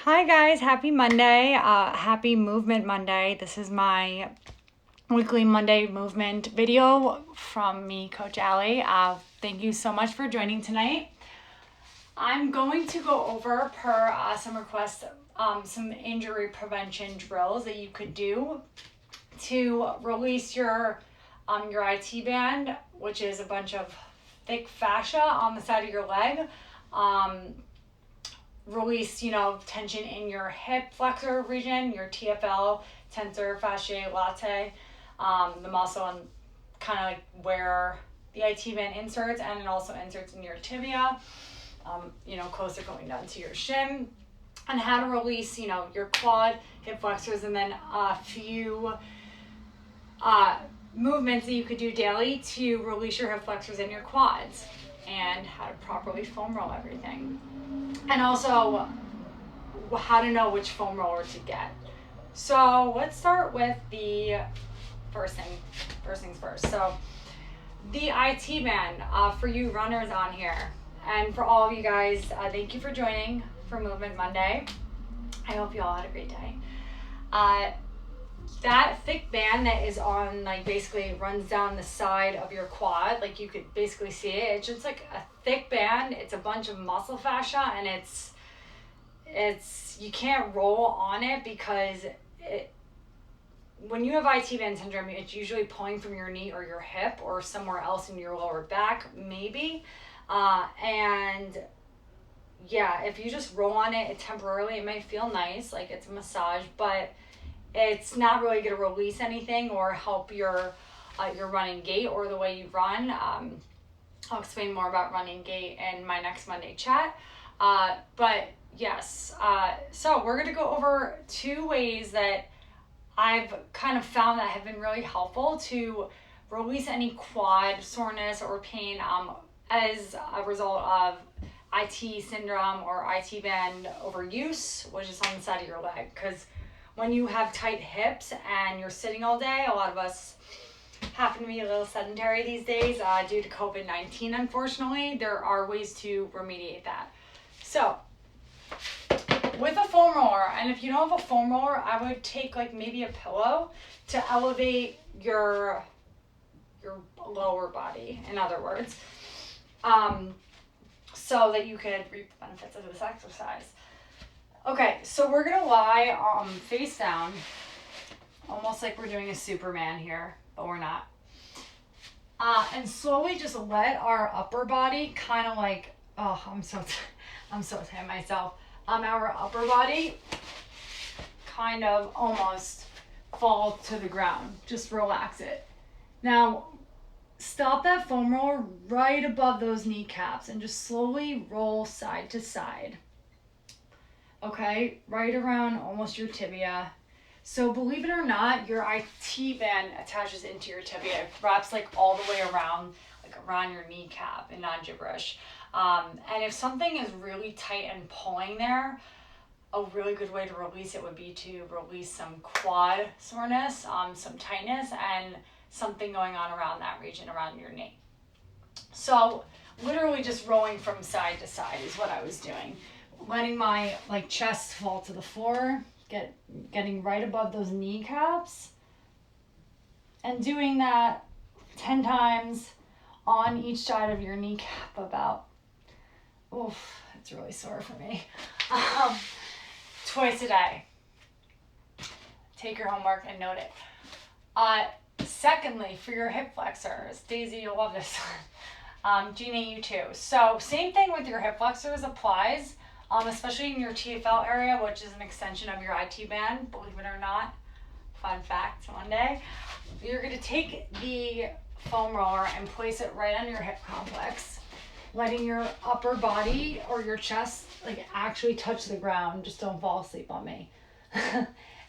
Hi guys, happy Monday. Happy Movement Monday. This is my weekly Monday movement video from me, Coach Allie. Thank you so much for joining tonight. I'm going to go over, per some requests, some injury prevention drills that you could do to release your IT band, which is a bunch of thick fascia on the side of your leg. Release, tension in your hip flexor region, your TFL, tensor fasciae latae, the muscle and kind of like where the IT band inserts, and it also inserts in your tibia, closer going down to your shin, and how to release, your quad, hip flexors, and then a few movements that you could do daily to release your hip flexors and your quads, and how to properly foam roll everything. And also how to know which foam roller to get. So let's start with the first things first. So the IT band, for you runners on here, and for all of you guys, thank you for joining for Movement Monday. I hope you all had a great day. That thick band that is on, basically runs down the side of your quad, you could basically see it. It's just like a thick band. It's a bunch of muscle fascia, and it's you can't roll on it because when you have IT band syndrome, it's usually pulling from your knee or your hip or somewhere else in your lower back, maybe. And yeah, if you just roll on it temporarily, it may feel nice, like it's a massage, but it's not really going to release anything or help your running gait or the way you run. I'll explain more about running gait in my next Monday chat. But yes, so we're going to go over 2 ways that I've kind of found that have been really helpful to release any quad soreness or pain as a result of IT syndrome or IT band overuse, which is on the side of your leg. Because when you have tight hips and you're sitting all day, a lot of us happen to be a little sedentary these days due to COVID-19, unfortunately. There are ways to remediate that. So, with a foam roller, and if you don't have a foam roller, I would take maybe a pillow to elevate your lower body, in other words, so that you could reap the benefits of this exercise. Okay, so we're gonna lie face down, almost like we're doing a Superman here, but we're not. And slowly just let our upper body kind of I'm so tired myself. Our upper body kind of almost fall to the ground. Just relax it. Now, stop that foam roller right above those kneecaps and just slowly roll side to side. Okay, right around almost your tibia. So believe it or not, your IT band attaches into your tibia. It wraps all the way around, around your kneecap, and not gibberish. And if something is really tight and pulling there, a really good way to release it would be to release some quad soreness, some tightness, and something going on around that region, around your knee. So literally just rolling from side to side is what I was doing. Letting my chest fall to the floor, getting right above those kneecaps, and doing that 10 times on each side of your kneecap about, it's really sore for me, twice a day. Take your homework and note it. Secondly, for your hip flexors, Daisy, you'll love this one. Gina, you too. So same thing with your hip flexors applies. Especially in your TFL area, which is an extension of your IT band, believe it or not. Fun fact, one day. You're going to take the foam roller and place it right on your hip complex, letting your upper body or your chest actually touch the ground. Just don't fall asleep on me.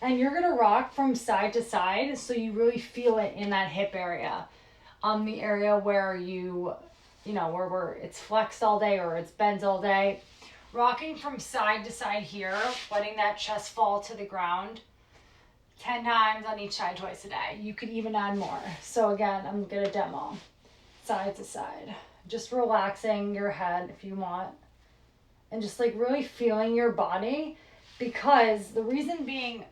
And you're going to rock from side to side so you really feel it in that hip area. The area where where it's flexed all day or it's bent all day. Rocking from side to side here, letting that chest fall to the ground 10 times on each side twice a day. You could even add more. So again, I'm going to demo side to side. Just relaxing your head if you want. And just really feeling your body because the reason being,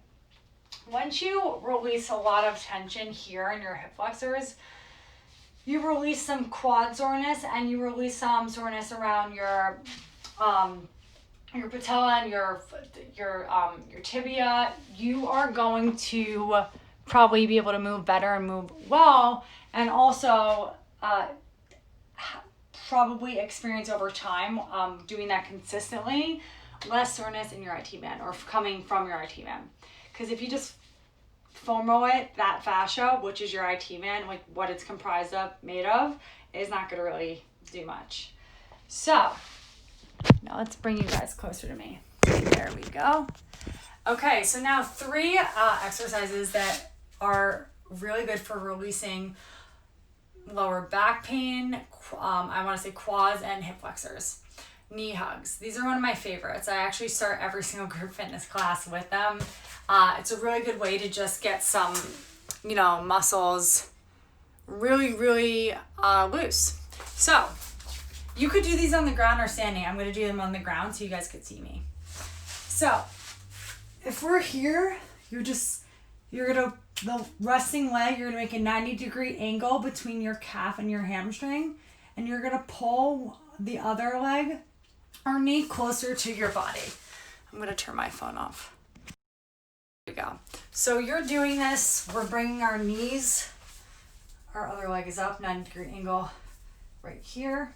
once you release a lot of tension here in your hip flexors, you release some quad soreness and you release some soreness around your patella and your tibia. You are going to probably be able to move better and move well, and also probably experience over time doing that consistently less soreness in your IT band or coming from your IT band. Because if you just foam roll it, that fascia, which is your IT band, like what it's comprised of, made of, is not going to really do much. So now let's bring you guys closer to me. There we go. Okay, so now 3 exercises that are really good for releasing lower back pain. I want to say quads and hip flexors. Knee hugs. These are one of my favorites. I actually start every single group fitness class with them. It's a really good way to just get some, muscles really, really loose. So you could do these on the ground or standing. I'm going to do them on the ground so you guys could see me. So if we're here, the resting leg, you're going to make a 90-degree angle between your calf and your hamstring, and you're going to pull the other leg or knee closer to your body. I'm going to turn my phone off. There we go. So you're doing this. We're bringing our knees, our other leg is up, 90-degree angle right here.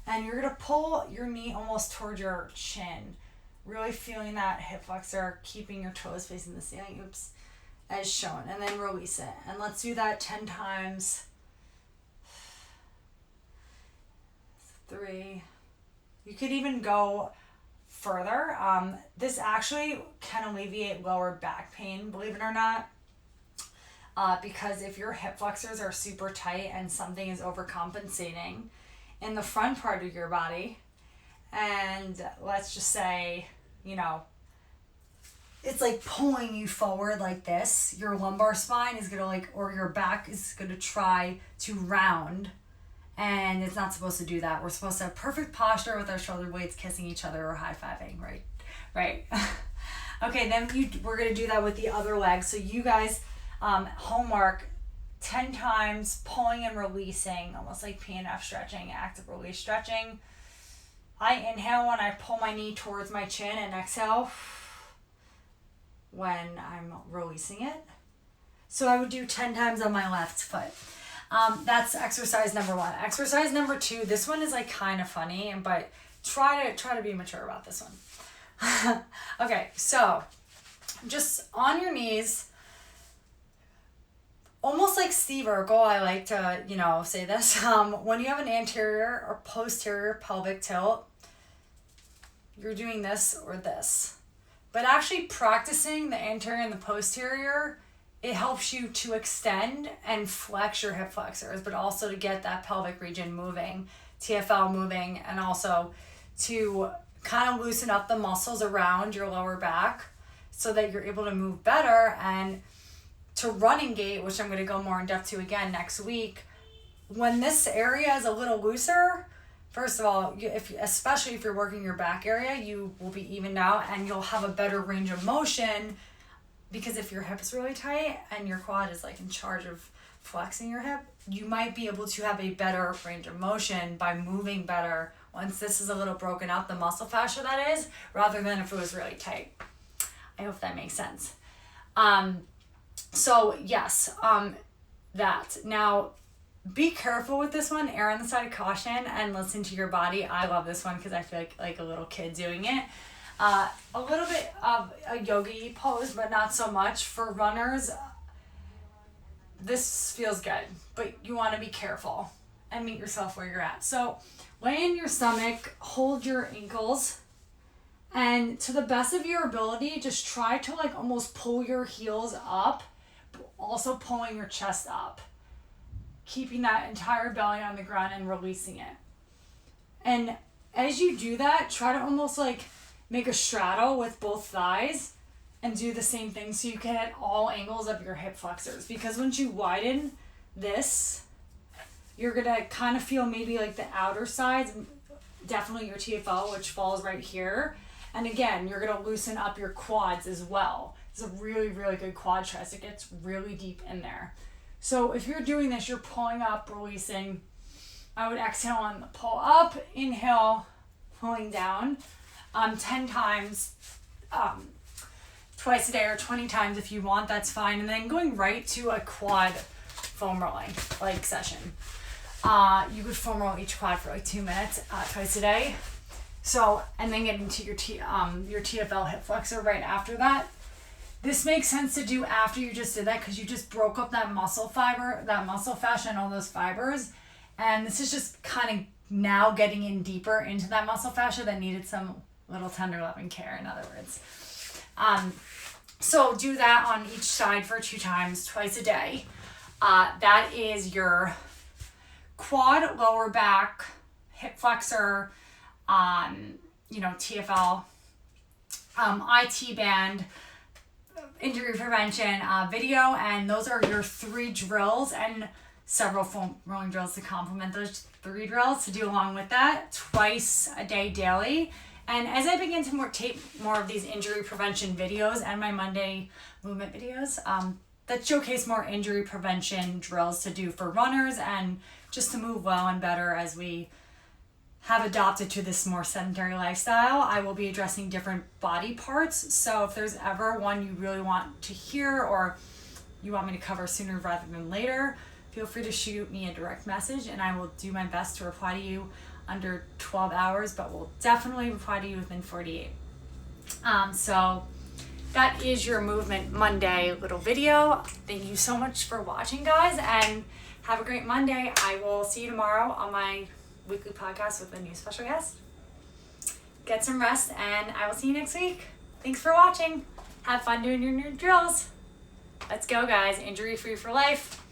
And you're going to pull your knee almost towards your chin, really feeling that hip flexor, keeping your toes facing the ceiling, as shown, and then release it. And let's do that 10 times. 3. You could even go further. This actually can alleviate lower back pain, believe it or not, because if your hip flexors are super tight and something is overcompensating in the front part of your body, and let's just say, it's like pulling you forward like this, your lumbar spine is going to or your back is going to try to round, and it's not supposed to do that. We're supposed to have perfect posture with our shoulder blades kissing each other or high-fiving, right? Okay, then we're going to do that with the other leg. So you guys, homework, 10 times pulling and releasing, almost like PNF stretching, active release stretching. I inhale when I pull my knee towards my chin, and exhale when I'm releasing it. So I would do 10 times on my left foot. That's exercise number 1. Exercise number 2, this one is kind of funny, but try to be mature about this one. Okay, so just on your knees, almost like Steve Urkel, I like to, say this. When you have an anterior or posterior pelvic tilt, you're doing this or this. But actually practicing the anterior and the posterior, it helps you to extend and flex your hip flexors, but also to get that pelvic region moving, TFL moving, and also to kind of loosen up the muscles around your lower back so that you're able to move better. And to running gait, which I'm going to go more in depth to again next week, when this area is a little looser, first of all, especially if you're working your back area, you will be evened out and you'll have a better range of motion, because if your hip is really tight and your quad is in charge of flexing your hip, you might be able to have a better range of motion by moving better once this is a little broken up, the muscle fascia that is, rather than if it was really tight. I hope that makes sense. So yes, that. Now, be careful with this one, err on the side of caution, and listen to your body. I love this one because I feel like a little kid doing it. A little bit of a yogi pose, but not so much. For runners, this feels good, but you want to be careful and meet yourself where you're at. So lay in your stomach, hold your ankles, and to the best of your ability, just try to almost pull your heels up, also pulling your chest up, keeping that entire belly on the ground and releasing it. And as you do that, try to almost make a straddle with both thighs and do the same thing so you can hit all angles of your hip flexors. Because once you widen this, you're going to kind of feel maybe the outer sides, definitely your TFL, which falls right here. And again, you're gonna loosen up your quads as well. It's a really, really good quad stretch. It gets really deep in there. So if you're doing this, you're pulling up, releasing. I would exhale on the pull up, inhale, pulling down, 10 times, twice a day or 20 times if you want, that's fine. And then going right to a quad foam rolling like session. You would foam roll each quad for like 2 minutes, twice a day. So, and then get into your TFL hip flexor right after that. This makes sense to do after you just did that because you just broke up that muscle fiber, that muscle fascia and all those fibers. And this is just kind of now getting in deeper into that muscle fascia that needed some little tender loving care, in other words. So do that on each side for 2 times, twice a day. That is your quad, lower back, hip flexor, TFL, IT band, injury prevention video, and those are your 3 drills and several foam rolling drills to complement those 3 drills to do along with that twice a day daily. And as I begin to tape more of these injury prevention videos and my Monday movement videos, that showcase more injury prevention drills to do for runners and just to move well and better as we have adopted to this more sedentary lifestyle. I will be addressing different body parts. So if there's ever one you really want to hear or you want me to cover sooner rather than later, feel free to shoot me a direct message and I will do my best to reply to you under 12 hours, but will definitely reply to you within 48. So that is your Movement Monday little video. Thank you so much for watching, guys, and have a great Monday. I will see you tomorrow on my weekly podcast with a new special guest. Get some rest and I will see you next week. Thanks for watching. Have fun doing your new drills. Let's go, guys. Injury free for life.